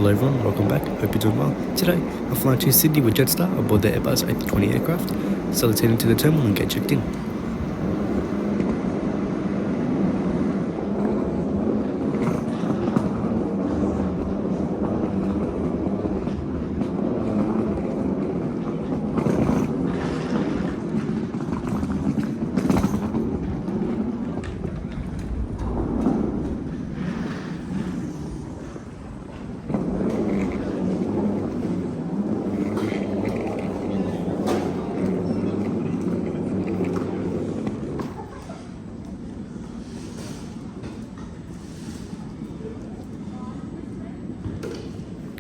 Hello everyone, welcome back, hope you're doing well. Today, I'm flying to Sydney with Jetstar aboard the Airbus A320 aircraft, so let's head into the terminal and get checked in.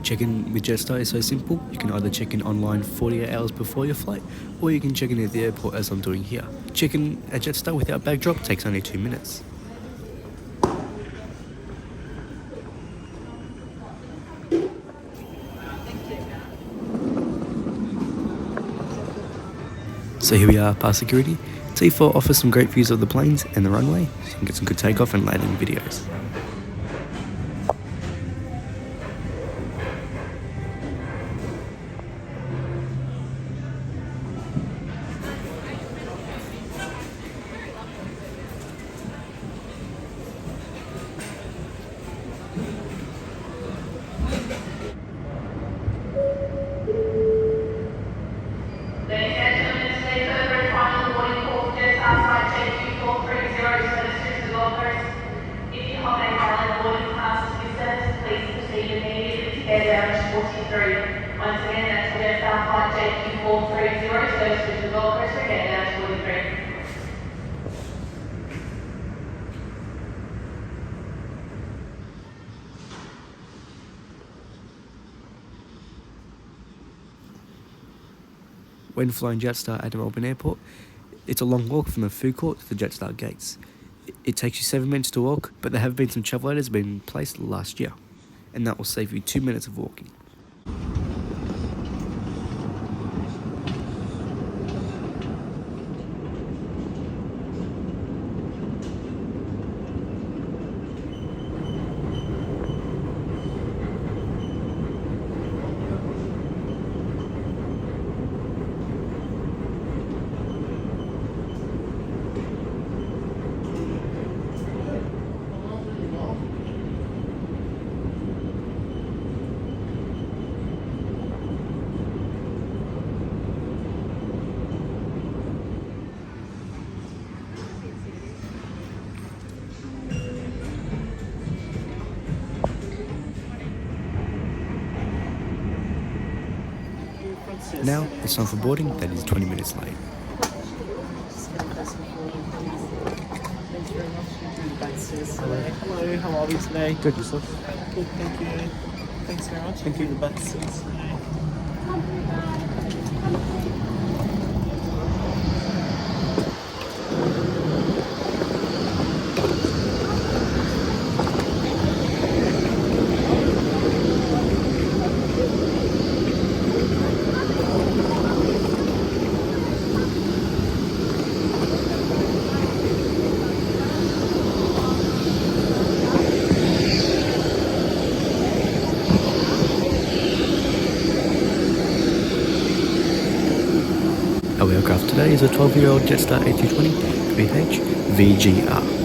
Check-in with Jetstar is so simple. You can either check in online 48 hours before your flight, or you can check in at the airport as I'm doing here. Check-in at Jetstar without bag drop takes only 2 minutes. So here we are past security. T4 offers some great views of the planes and the runway, so you can get some good takeoff and landing videos. Once again, that's Jetstar flight JQ430, service to the Gold Coast for gate lounge 43. When flying Jetstar at Melbourne Airport, it's a long walk from the food court to the Jetstar gates. It takes you 7 minutes to walk, but there have been some travel aiders being placed last year, and that will save you 2 minutes of walking. Now, it's time for boarding, that is 20 minutes late. Hello, how are we today? Good, yourself? Good, thank you. Thanks very much. Thank you. The back seats today. Our aircraft today is a 12-year-old Jetstar A320 VH-VGR.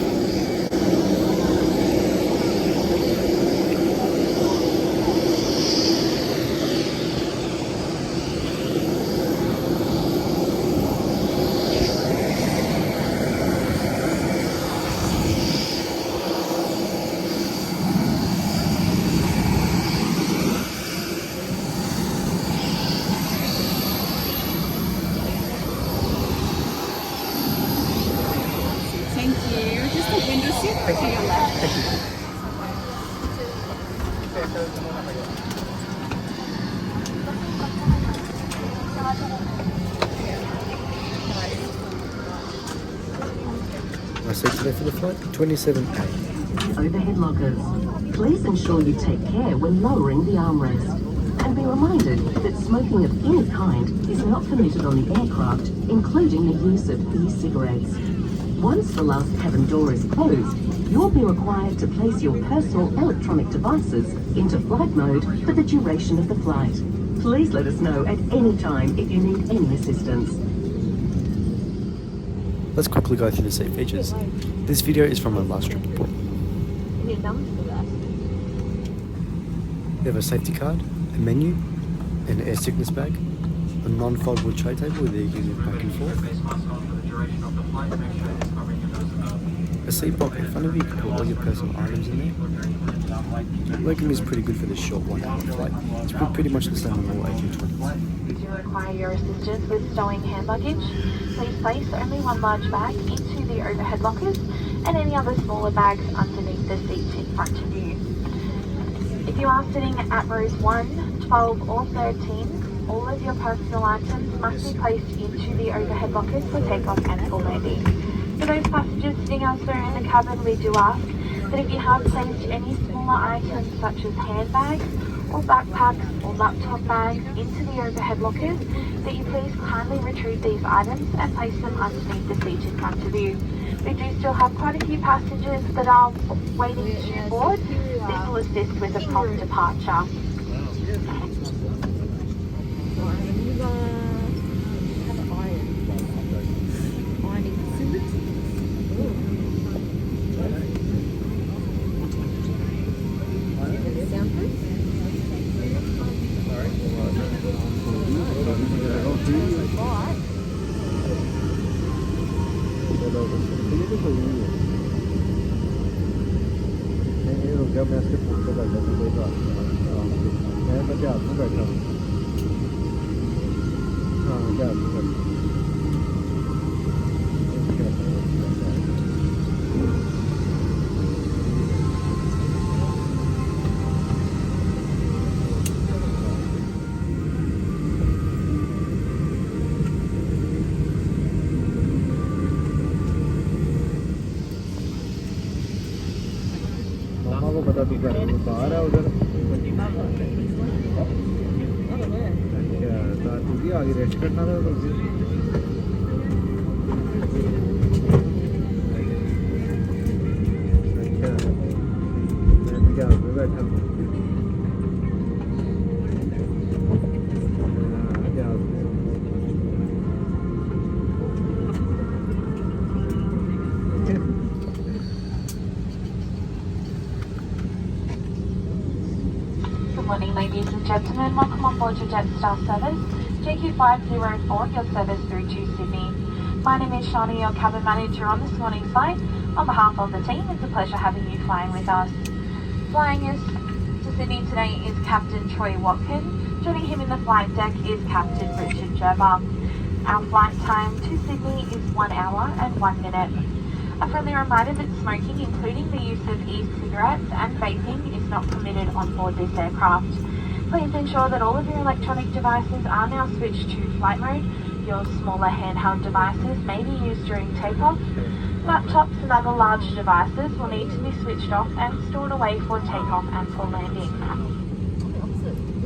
Thank you. Just a window seat to your left. My seat today for the flight, 27A. Overhead lockers. Please ensure you take care when lowering the armrest. And be reminded that smoking of any kind is not permitted on the aircraft, including the use of e-cigarettes. Once the last cabin door is closed, you'll be required to place your personal electronic devices into flight mode for the duration of the flight. Please let us know at any time if you need any assistance. Let's quickly go through the seat features. This video is from our last trip report. You have a safety card, a menu, an air sickness bag, a non-foldable tray table with easy use back and forth, a seat pocket in front of you, you can put all your personal items in there. Legroom is pretty good for this short 1 hour flight. It's pretty much the same on all A320s. If you require your assistance with stowing hand luggage, please place only one large bag into the overhead lockers and any other smaller bags underneath the seats in front of you. If you are sitting at rows 1, 12 or 13, all of your personal items must be placed into the overhead lockers for takeoff and for landing. For those passengers sitting elsewhere in the cabin, we do ask that if you have placed any smaller items such as handbags or backpacks or laptop bags into the overhead lockers, that you please kindly retrieve these items and place them underneath the seat in front of you. We do still have quite a few passengers that are waiting to board. This will assist with a prompt departure. बाहर है उधर अच्छा तू भी आगे rest करना था तो अच्छा मैं क्या बैठा Good morning, ladies and gentlemen. Welcome on board your Jetstar service, JQ504, your service through to Sydney. My name is Shawnee, your cabin manager on this morning's flight. On behalf of the team, it's a pleasure having you flying with us. Flying us to Sydney today is Captain Troy Watkin. Joining him in the flight deck is Captain Richard Gerber. Our flight time to Sydney is 1 hour and 1 minute. A friendly reminder that smoking, including the use of e-cigarettes and vaping, is not permitted on board this aircraft. Please ensure that all of your electronic devices are now switched to flight mode. Your smaller handheld devices may be used during takeoff. Laptops and other larger devices will need to be switched off and stored away for takeoff and for landing.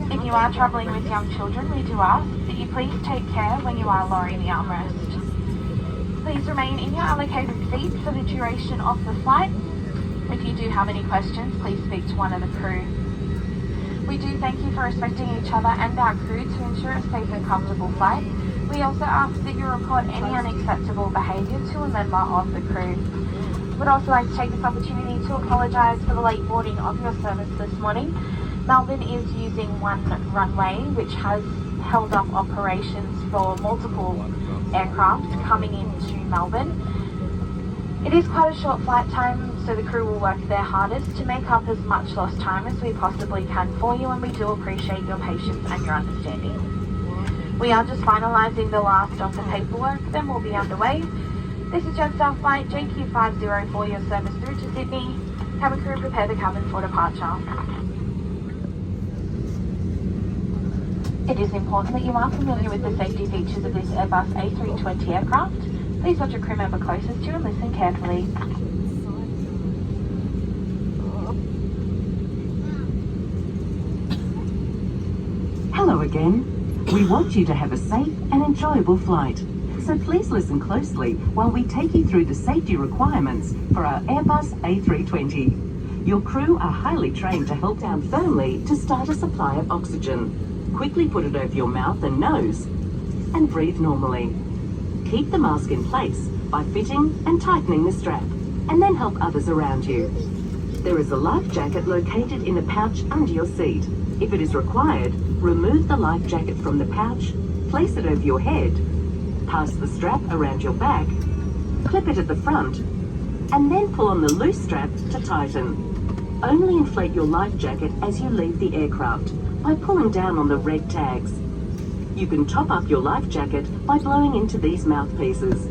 If you are travelling with young children, we do ask that you please take care when you are lowering the armrest. Please remain in your allocated seats for the duration of the flight. If you do have any questions, please speak to one of the crew. We do thank you for respecting each other and our crew to ensure a safe and comfortable flight. We also ask that you report any unacceptable behaviour to a member of the crew. We'd also like to take this opportunity to apologise for the late boarding of your service this morning. Melbourne is using one runway, which has held up operations for multiple aircraft coming into Melbourne. It is quite a short flight time, so the crew will work their hardest to make up as much lost time as we possibly can for you, and we do appreciate your patience and your understanding. We are just finalising the last of the paperwork, then we'll be underway. This is Jetstar flight JQ504, your service through to Sydney. Cabin crew, prepare the cabin for departure. It is important that you are familiar with the safety features of this Airbus A320 aircraft. Please watch a crew member closest to you and listen carefully. Hello again. We want you to have a safe and enjoyable flight. So please listen closely while we take you through the safety requirements for our Airbus A320. Your crew are highly trained to help down firmly to start a supply of oxygen. Quickly put it over your mouth and nose and breathe normally. Keep the mask in place by fitting and tightening the strap, and then help others around you. There is a life jacket located in a pouch under your seat. If it is required, remove the life jacket from the pouch, place it over your head, pass the strap around your back, clip it at the front, and then pull on the loose strap to tighten. Only inflate your life jacket as you leave the aircraft by pulling down on the red tags. You can top up your life jacket by blowing into these mouthpieces.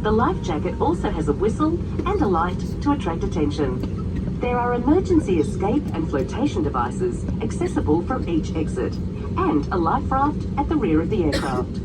The life jacket also has a whistle and a light to attract attention. There are emergency escape and flotation devices accessible from each exit, and a life raft at the rear of the aircraft.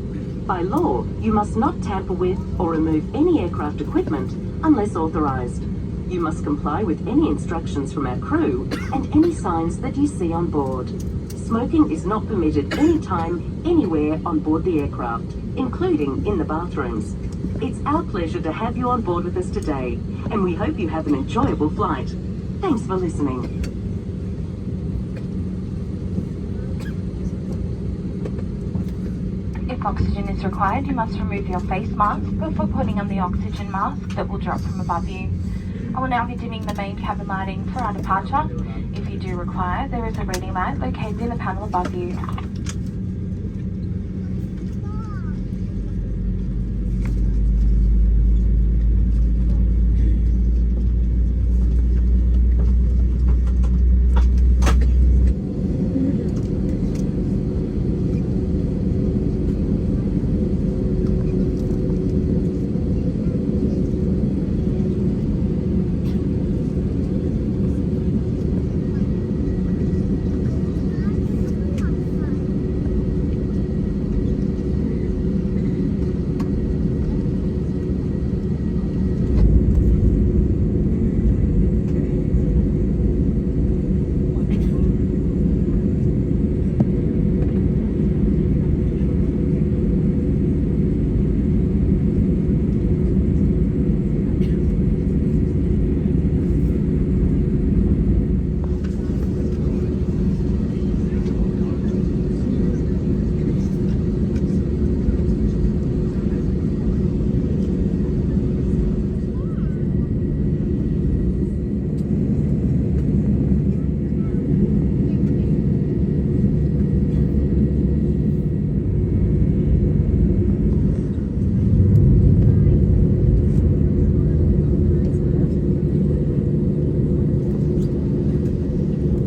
By law, you must not tamper with or remove any aircraft equipment unless authorised. You must comply with any instructions from our crew and any signs that you see on board. Smoking is not permitted anytime, anywhere on board the aircraft, including in the bathrooms. It's our pleasure to have you on board with us today, and we hope you have an enjoyable flight. Thanks for listening. If oxygen is required, you must remove your face mask before putting on the oxygen mask that will drop from above you. I will now be dimming the main cabin lighting for our departure. If you do require, there is a reading light located in the panel above you.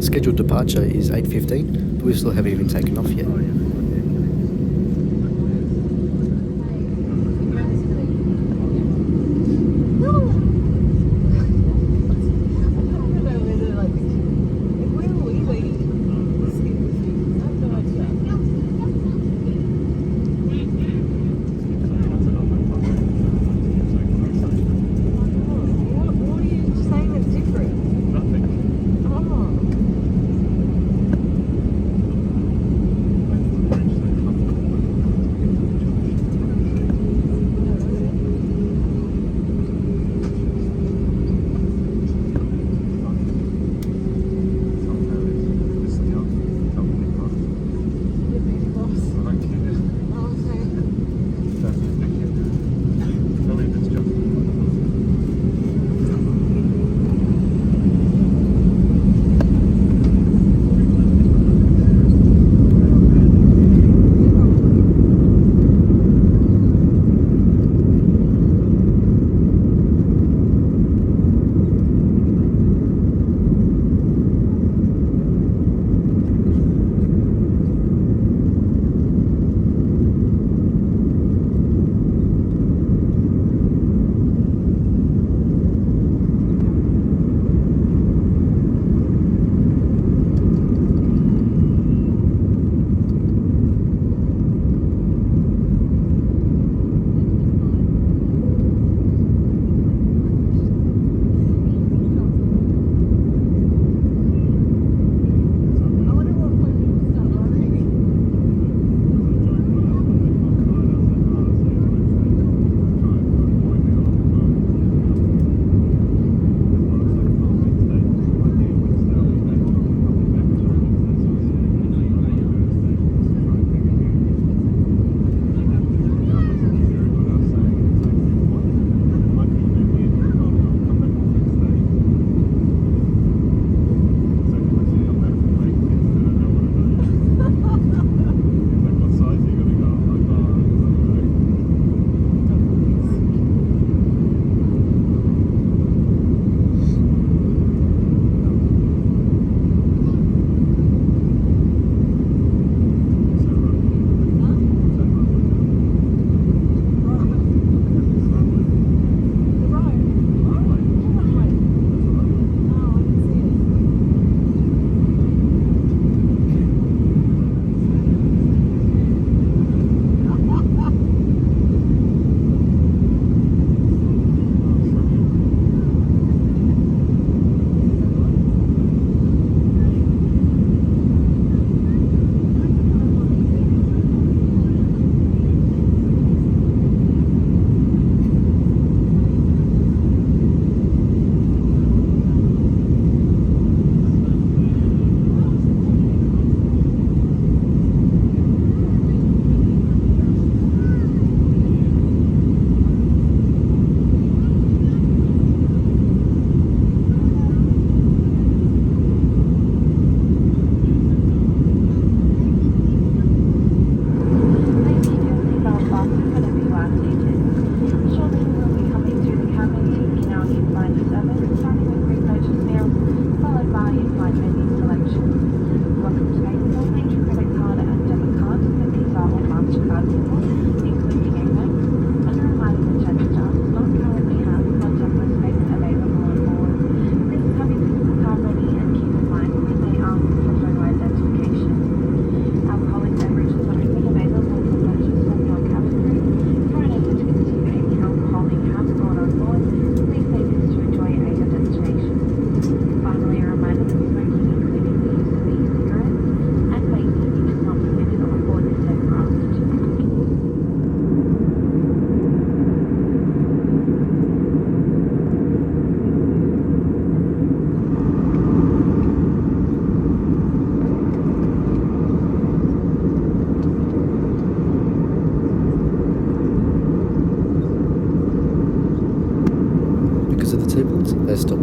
Scheduled departure is 8:15, but we still haven't even taken off yet.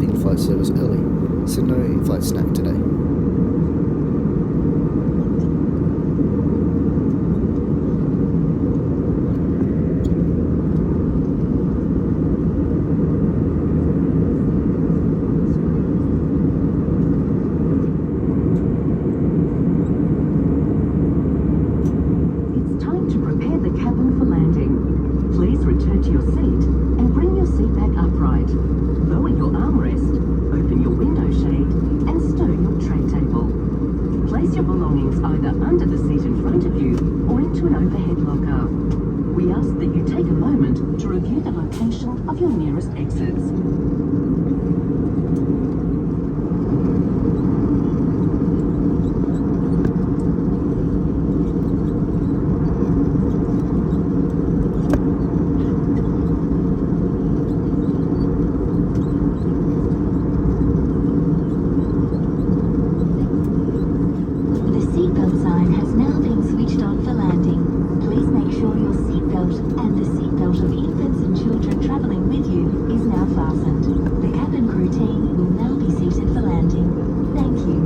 the in-flight service early, so no in-flight snack today. It's time to prepare the cabin for landing. Please return to your seat and bring your seat back upright. Lower your armrest, open your window shade, and stow your tray table. Place your belongings either under the seat in front of you or into an overhead locker. We ask that you take a moment to review the location of your nearest exits. The seatbelt sign has now been switched on for landing. Please make sure your seatbelt and the seatbelt of infants and children travelling with you is now fastened. The cabin crew team will now be seated for landing. Thank you.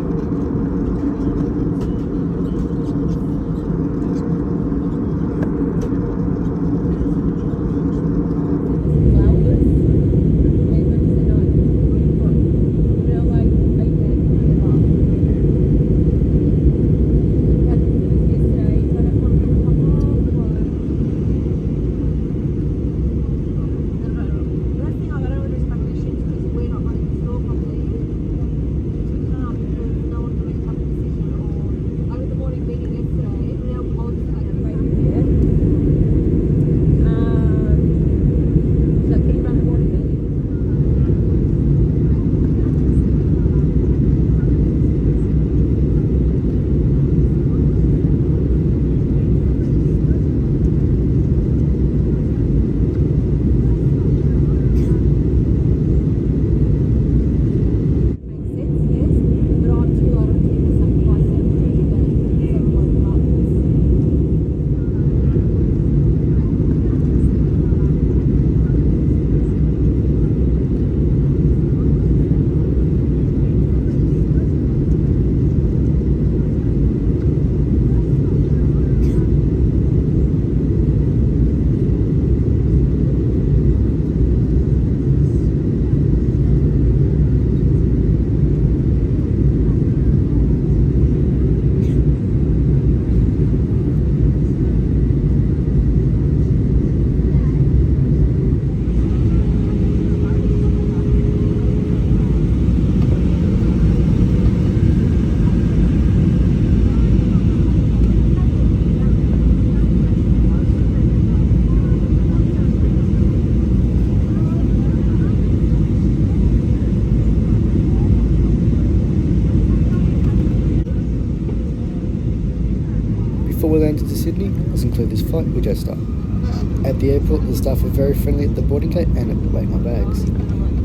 Before we landed to Sydney, let's include this flight with Jetstar. At the airport, the staff were very friendly at the boarding gate and at the weighing my bags.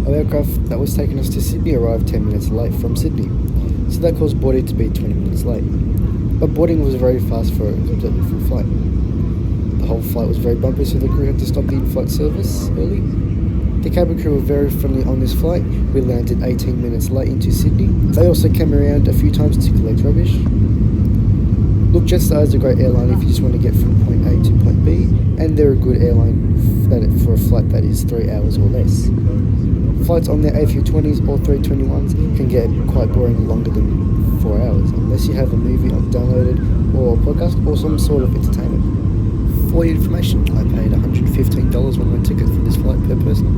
Our aircraft that was taking us to Sydney arrived 10 minutes late from Sydney, so that caused boarding to be 20 minutes late. But boarding was very fast for a completely full flight. The whole flight was very bumpy, so the crew had to stop the in-flight service early. The cabin crew were very friendly on this flight. We landed 18 minutes late into Sydney. They also came around a few times to collect rubbish. Look, Jetstar is a great airline if you just want to get from point A to point B, and they're a good airline for a flight that is 3 hours or less. Flights on their A320s or 321s can get quite boring longer than 4 hours, unless you have a movie downloaded or a podcast or some sort of entertainment. For your information, I paid $115 on my ticket for this flight per person.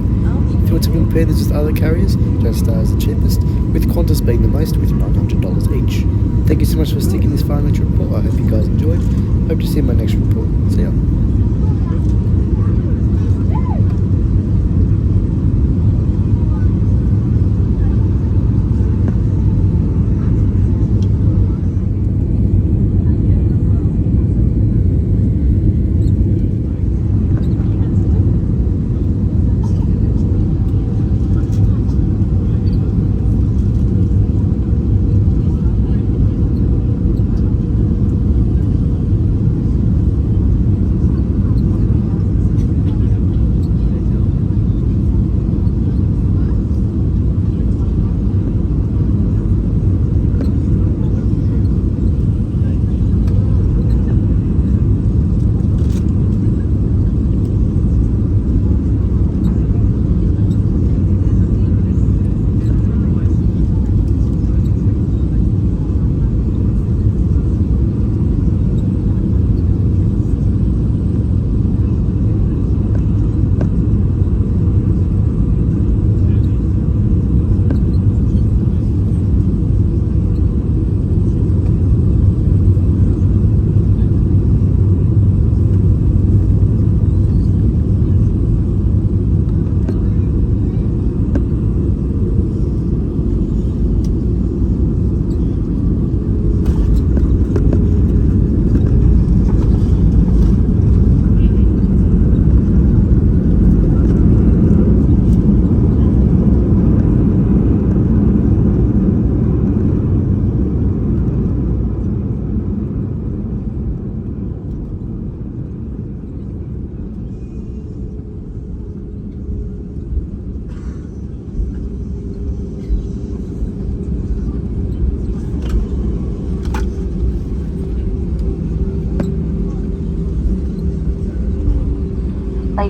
If you want to compare this with other carriers, Jetstar is the cheapest, with Qantas being the most with $900 each. Thank you so much for sticking this far in the report. I hope you guys enjoyed. Hope to see you in my next report. See ya.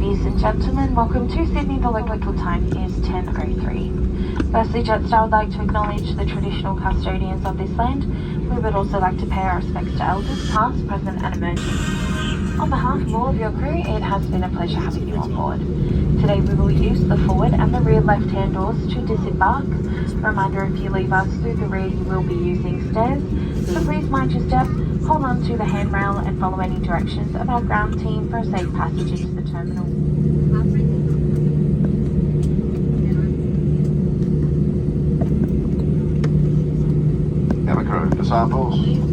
Ladies and gentlemen, welcome to Sydney. The local time is 10:03. Firstly, Jetstar would like to acknowledge the traditional custodians of this land. We would also like to pay our respects to elders past, present and emerging. On behalf of all of your crew, it has been a pleasure having you on board. Today we will use the forward and the rear left-hand doors to disembark. Reminder, if you leave us through the rear, you will be using stairs. So please mind your step, hold on to the handrail and follow any directions of our ground team for a safe passage into the terminal. Cabin crew, disciples.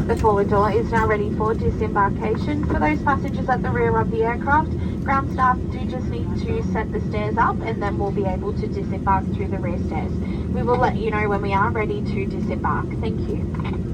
The forward door is now ready for disembarkation. For those passengers at the rear of the aircraft, ground staff do just need to set the stairs up and then we'll be able to disembark through the rear stairs. We will let you know when we are ready to disembark. Thank you.